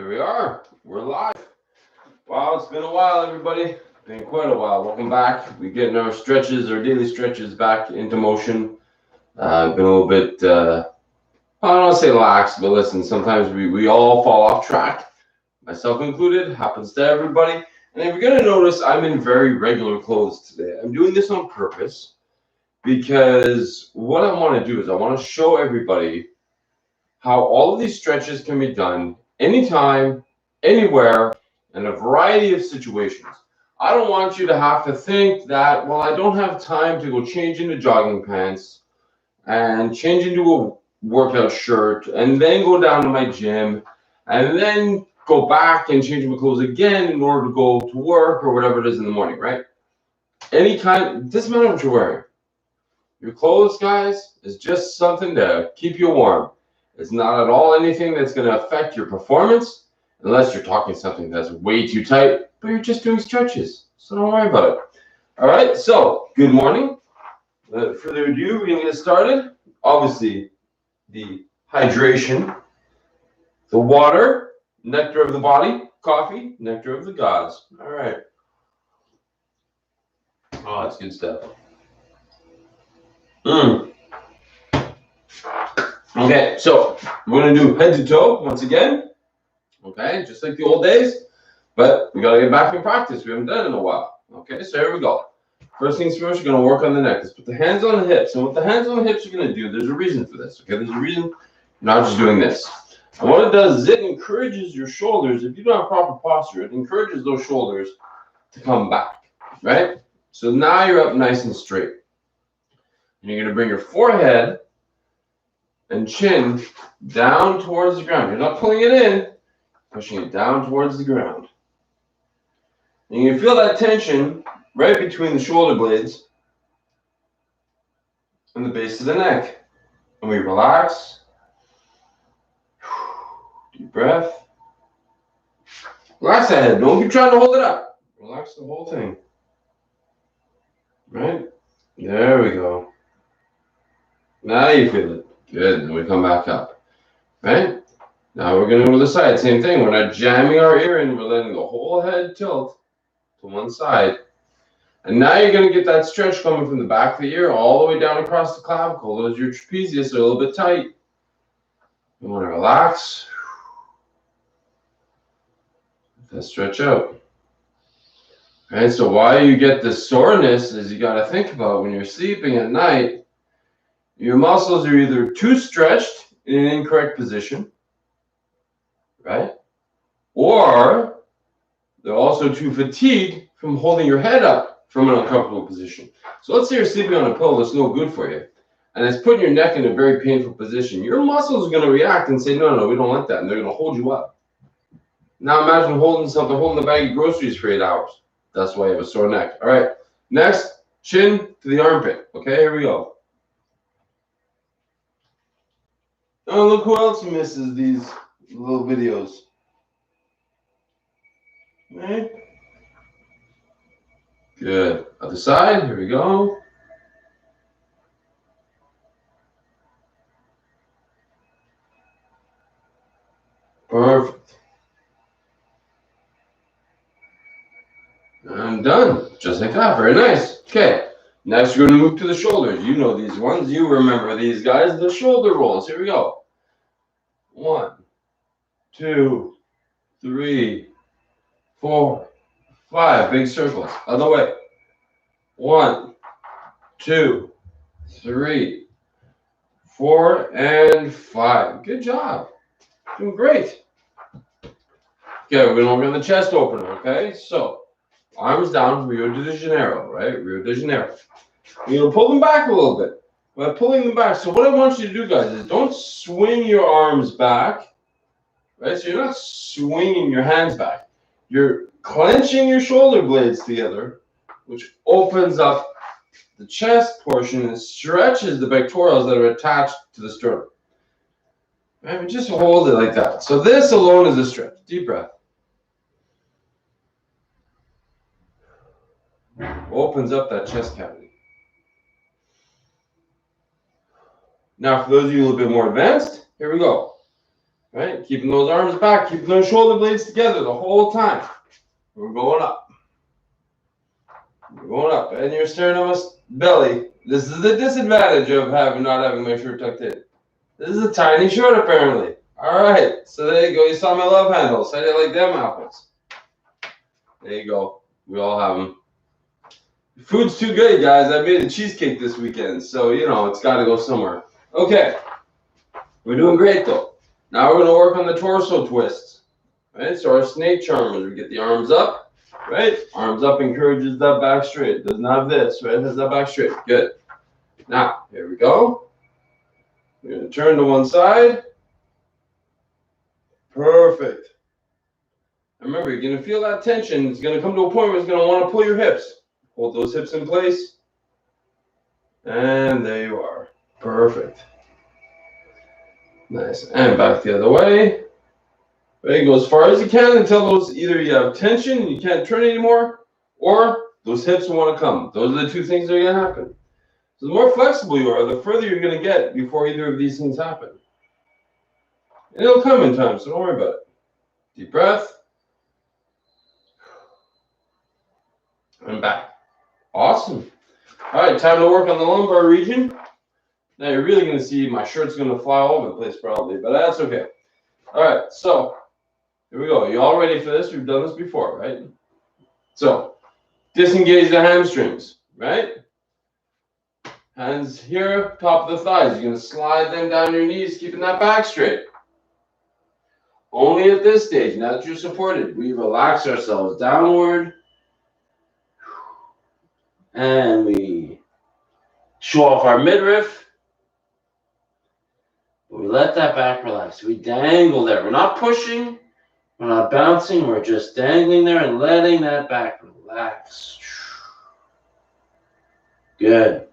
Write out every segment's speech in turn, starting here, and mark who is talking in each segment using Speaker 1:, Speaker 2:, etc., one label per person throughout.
Speaker 1: Here we are. We're live. Wow, it's been a while, everybody. Been quite a while. Welcome back. We're getting our stretches, our daily stretches back into motion. Been a little bit, I don't want to say lax, but listen, sometimes we all fall off track, myself included. Happens to everybody. And if you're going to notice, I'm in very regular clothes today. I'm doing this on purpose because what I want to do is I want to show everybody how all of these stretches can be done anytime, anywhere, in a variety of situations. I don't want you to have to think that, well, I don't have time to go change into jogging pants and change into a workout shirt and then go down to my gym and then go back and change my clothes again in order to go to work or whatever it is in the morning, right? Any kind, it doesn't matter what you're wearing. Your clothes, guys, is just something to keep you warm. It's not at all anything that's going to affect your performance unless you're talking something that's way too tight, but you're just doing stretches. So don't worry about it. All right, so good morning. Without further ado, we're going to get started. Obviously, the hydration, the water, nectar of the body, coffee, nectar of the gods. All right. Oh, that's good stuff. Okay, so we're going to do head to toe once again. Okay, just like the old days, but we got to get back in practice. We haven't done it in a while. Okay, so here we go. First things first, you're going to work on the neck. Let's put the hands on the hips. And with the hands on the hips, you're going to do, there's a reason for this. Okay, there's a reason you're not just doing this. And what it does is it encourages your shoulders. If you don't have proper posture, it encourages those shoulders to come back, right? So now you're up nice and straight. And you're going to bring your forehead and chin down towards the ground. You're not pulling it in, pushing it down towards the ground. And you feel that tension right between the shoulder blades and the base of the neck. And we relax. Deep breath. Relax that head. Don't keep trying to hold it up. Relax the whole thing. Right? There we go. Now you feel it. Good. And we come back up. Right? Now we're going to go to the side. Same thing. We're not jamming our ear in. We're letting the whole head tilt to one side. And now you're going to get that stretch coming from the back of the ear all the way down across the clavicle. Those your trapezius are a little bit tight. You want to relax. Let that stretch out. Okay, so why you get this soreness is you got to think about when you're sleeping at night, your muscles are either too stretched in an incorrect position, right? Or they're also too fatigued from holding your head up from an uncomfortable position. So let's say you're sleeping on a pillow that's no good for you, and it's putting your neck in a very painful position. Your muscles are going to react and say, no, we don't want that, and they're going to hold you up. Now imagine holding a bag of groceries for 8 hours. That's why you have a sore neck. All right, next, chin to the armpit. Okay, here we go. Oh, look who else misses these little videos. Right? Good. Other side, here we go. Perfect. I'm done. Just like that. Very nice. Okay. Next, we're going to move to the shoulders. You know these ones. You remember these guys. The shoulder rolls. Here we go. 1, 2, 3, 4, 5. Big circles. Other way. 1, 2, 3, 4, and 5. Good job. Doing great. Okay, we're going to work on the chest opener. Okay, so arms down, Rio de Janeiro, right? Rio de Janeiro. You're going to pull them back a little bit. By pulling them back, so what I want you to do, guys, is don't swing your arms back, right? So you're not swinging your hands back. You're clenching your shoulder blades together, which opens up the chest portion and stretches the pectorals that are attached to the sternum. Right? Just hold it like that. So this alone is a stretch. Deep breath. Opens up that chest cavity. Now, for those of you a little bit more advanced, here we go. right? Keeping those arms back, keeping those shoulder blades together the whole time. We're going up. We're going up. And your sternum's belly. This is the disadvantage of not having my shirt tucked in. This is a tiny shirt, apparently. All right. So there you go. You saw my love handles. How do you like them apples? There you go. We all have them. Food's too good, guys. I made a cheesecake this weekend. So, you know, it's got to go somewhere. Okay. We're doing great, though. Now we're going to work on the torso twists. Right? So our snake charmers, we get the arms up. Right? Arms up encourages that back straight. Doesn't have this, right? It has that back straight. Good. Now, here we go. We're going to turn to one side. Perfect. Remember, you're going to feel that tension. It's going to come to a point where it's going to want to pull your hips. Hold those hips in place. And there you are. Perfect. Nice. And back the other way. Right, go as far as you can until those either you have tension and you can't turn anymore, or those hips will want to come. Those are the two things that are going to happen. So the more flexible you are, the further you're going to get before either of these things happen. And it'll come in time, so don't worry about it. Deep breath. And back. Awesome. All right, time to work on the lumbar region. Now you're really going to see my shirt's going to fly all over the place probably, but that's okay. All right, so here we go. You all ready for this? We've done this before, right? So disengage the hamstrings, right? Hands here, top of the thighs. You're going to slide them down your knees, keeping that back straight. Only at this stage, now that you're supported, we relax ourselves downward. And we show off our midriff. We let that back relax. We dangle there. We're not pushing. We're not bouncing. We're just dangling there and letting that back relax. Good.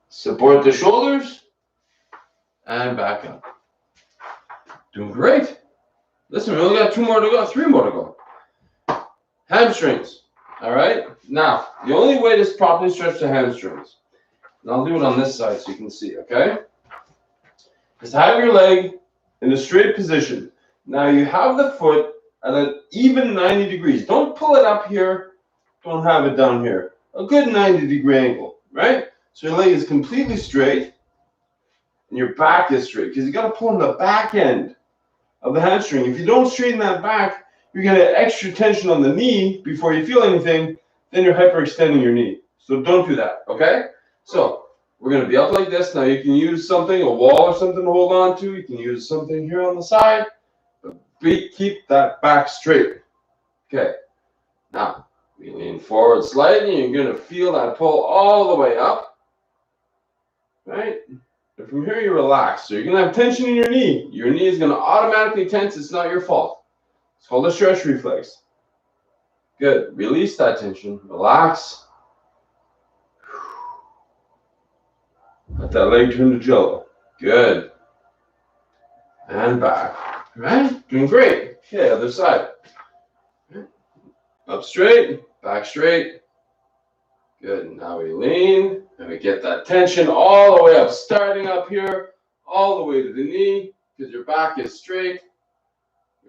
Speaker 1: Support the shoulders. And back up. Doing great. Listen, we only got 2 more to go. 3 more to go. Hamstrings. All right. Now, the only way to properly stretch the hamstrings, and I'll do it on this side so you can see, okay? Is to have your leg in a straight position. Now you have the foot at an even 90 degrees. Don't pull it up here. Don't have it down here. A good 90-degree angle, right? So your leg is completely straight and your back is straight because you got to pull on the back end of the hamstring. If you don't straighten that back, you're going to get extra tension on the knee before you feel anything. Then you're hyperextending your knee. So don't do that, okay? So we're going to be up like this. Now you can use something, a wall or something to hold on to. You can use something here on the side. But keep that back straight. Okay. Now, we lean forward slightly. You're going to feel that pull all the way up. Right? And from here, you relax. So you're going to have tension in your knee. Your knee is going to automatically tense. It's not your fault. It's called a stretch reflex. Good. Release that tension. Relax. Let that leg turn to jello. Good. And back. All right? Doing great. Okay, other side. Up straight, back straight. Good. Now we lean, and we get that tension all the way up, starting up here, all the way to the knee, because your back is straight.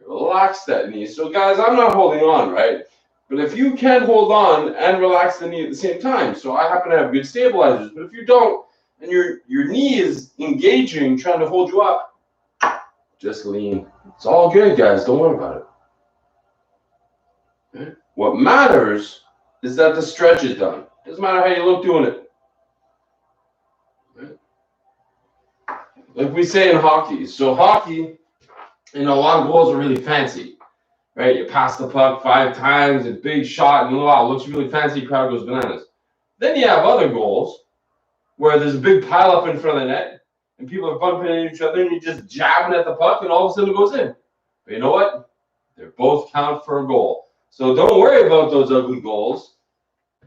Speaker 1: Relax that knee. So guys, I'm not holding on, right? But if you can hold on and relax the knee at the same time, so I happen to have good stabilizers, but if you don't, and your knee is engaging, trying to hold you up, just lean. It's all good, guys. Don't worry about it. Okay? What matters is that the stretch is done. Doesn't matter how you look doing it. Okay? Like we say in hockey. So hockey, you know, a lot of goals are really fancy, right? You pass the puck 5 times, a big shot, and wow, it looks really fancy, crowd goes bananas. Then you have other goals where there's a big pile up in front of the net, and people are bumping into each other, and you're just jabbing at the puck, and all of a sudden it goes in. But you know what? They both count for a goal. So don't worry about those ugly goals.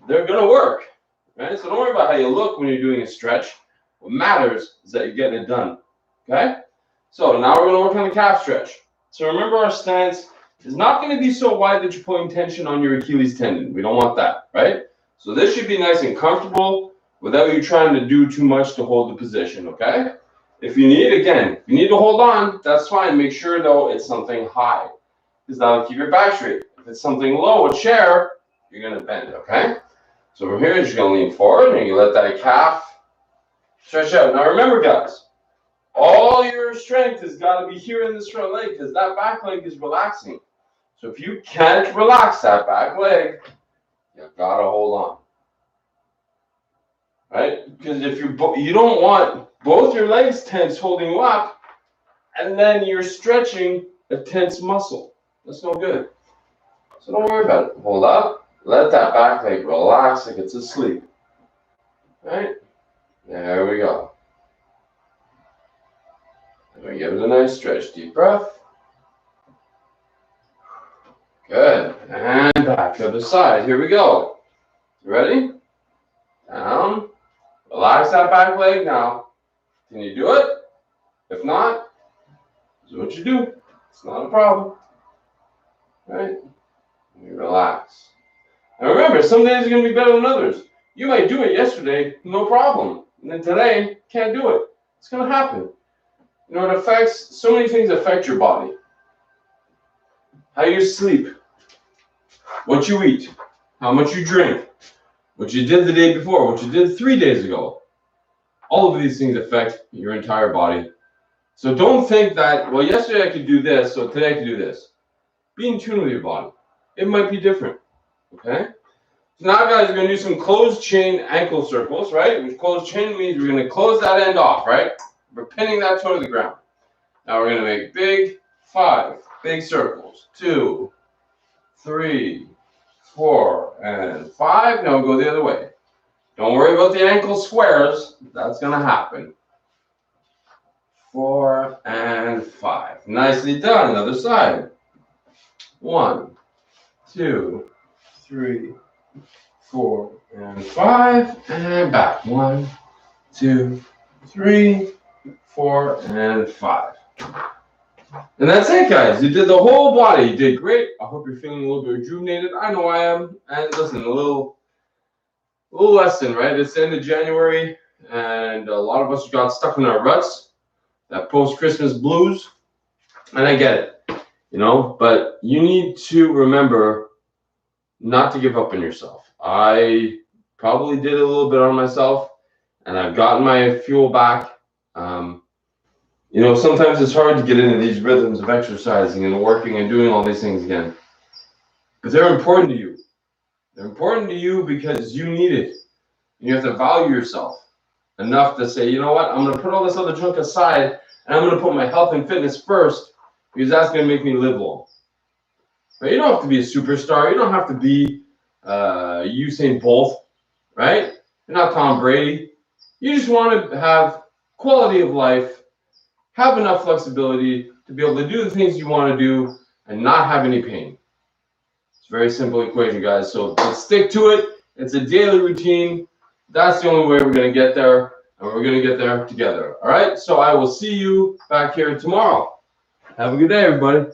Speaker 1: They're going to work, right? So don't worry about how you look when you're doing a stretch. What matters is that you're getting it done, okay? So now we're going to work on the calf stretch. So remember, our stance is not going to be so wide that you're pulling tension on your Achilles tendon. We don't want that, right? So this should be nice and comfortable without you trying to do too much to hold the position, okay? If you need to hold on, that's fine. Make sure though it's something high, because that'll keep your back straight. If it's something low, a chair, you're gonna bend, okay? So from here, you're just gonna lean forward and you let that calf stretch out. Now remember, guys, all your strength has got to be here in this front leg, because that back leg is relaxing. So if you can't relax that back leg, you've got to hold on. Right? Because if you don't want both your legs tense holding you up, and then you're stretching a tense muscle. That's no good. So don't worry about it. Hold up. Let that back leg relax like it's asleep. Right? There we go. And we give it a nice stretch. Deep breath. Good. And back to the side. Here we go. You ready? Down. Relax that back leg now. Can you do it? If not, this is what you do. It's not a problem. Right? You relax. And remember, some days are going to be better than others. You might do it yesterday, no problem. And then today, can't do it. It's going to happen. You know, it affects, so many things affect your body. How you sleep, what you eat, how much you drink, what you did the day before, what you did 3 days ago. All of these things affect your entire body. So don't think that, well, yesterday I could do this, so today I can do this. Be in tune with your body. It might be different, okay? So now, guys, we're going to do some closed chain ankle circles, right? Which closed chain means we're going to close that end off, right? We're pinning that toe to the ground. Now we're going to make big 5 big circles. 2, 3, 4, and 5. Now we'll go the other way. Don't worry about the ankle squares. That's going to happen. 4 and 5. Nicely done. Other side. 1, 2, 3, 4, and 5. And back. 1, 2, 3, 4, and 5. And that's it, guys. You did the whole body. You did great. I hope you're feeling a little bit rejuvenated. I know I am. And listen, a little lesson, right? It's the end of January, and a lot of us got stuck in our ruts, that post-Christmas blues, and I get it, you know, but you need to remember not to give up on yourself. I probably did a little bit on myself, and I've gotten my fuel back. You know, sometimes it's hard to get into these rhythms of exercising and working and doing all these things again, but they're important to you. They're important to you because you need it. You have to value yourself enough to say, you know what, I'm going to put all this other junk aside, and I'm going to put my health and fitness first, because that's going to make me live long. But you don't have to be a superstar. You don't have to be Usain Bolt, right? You're not Tom Brady. You just want to have quality of life, have enough flexibility to be able to do the things you want to do and not have any pain. It's a very simple equation, guys. So let's stick to it. It's a daily routine. That's the only way we're going to get there, and we're going to get there together. All right? So I will see you back here tomorrow. Have a good day, everybody.